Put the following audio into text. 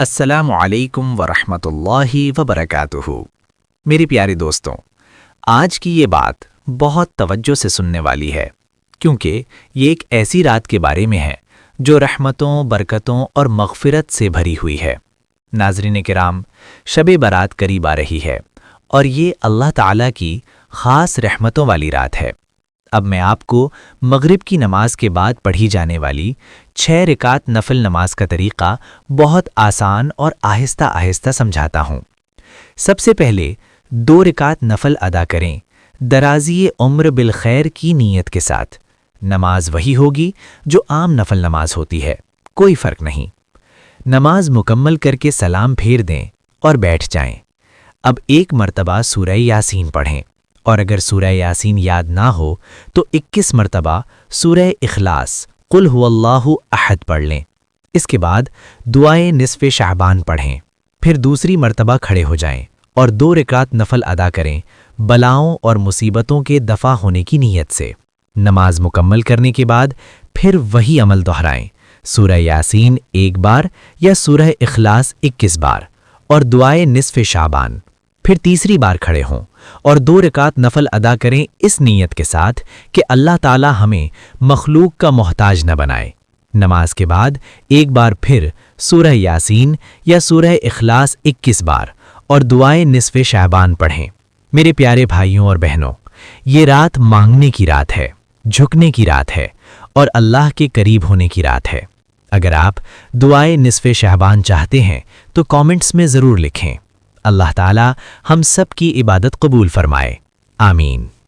السلام علیکم ورحمۃ اللہ وبرکاتہ۔ میرے پیارے دوستوں، آج کی یہ بات بہت توجہ سے سننے والی ہے، کیونکہ یہ ایک ایسی رات کے بارے میں ہے جو رحمتوں، برکتوں اور مغفرت سے بھری ہوئی ہے۔ ناظرین کرام، شب برات قریب آ رہی ہے اور یہ اللہ تعالیٰ کی خاص رحمتوں والی رات ہے۔ اب میں آپ کو مغرب کی نماز کے بعد پڑھی جانے والی 6 رکعت نفل نماز کا طریقہ بہت آسان اور آہستہ آہستہ سمجھاتا ہوں۔ سب سے پہلے 2 رکعت نفل ادا کریں، درازی عمر بالخیر کی نیت کے ساتھ۔ نماز وہی ہوگی جو عام نفل نماز ہوتی ہے، کوئی فرق نہیں۔ نماز مکمل کر کے سلام پھیر دیں اور بیٹھ جائیں۔ اب ایک مرتبہ سورہ یاسین پڑھیں، اور اگر سورہ یاسین یاد نہ ہو تو 21 مرتبہ سورہ اخلاص قل هو اللہ احد پڑھ لیں۔ اس کے بعد دعائے نصف شعبان پڑھیں، پھر دوسری مرتبہ کھڑے ہو جائیں اور 2 رکعت نفل ادا کریں، بلاؤں اور مصیبتوں کے دفع ہونے کی نیت سے۔ نماز مکمل کرنے کے بعد پھر وہی عمل دہرائیں، سورہ یاسین 1 بار یا سورہ اخلاص 21 بار اور دعائے نصف شعبان۔ پھر تیسری بار کھڑے ہوں اور 2 رکعت نفل ادا کریں، اس نیت کے ساتھ کہ اللہ تعالی ہمیں مخلوق کا محتاج نہ بنائے۔ نماز کے بعد ایک بار پھر سورہ یاسین یا سورہ اخلاص 21 بار اور دعائے نصف شعبان پڑھیں۔ میرے پیارے بھائیوں اور بہنوں، یہ رات مانگنے کی رات ہے، جھکنے کی رات ہے اور اللہ کے قریب ہونے کی رات ہے۔ اگر آپ دعائے نصف شعبان چاہتے ہیں تو کامنٹس میں ضرور لکھیں۔ اللہ تعالی ہم سب کی عبادت قبول فرمائے، آمین۔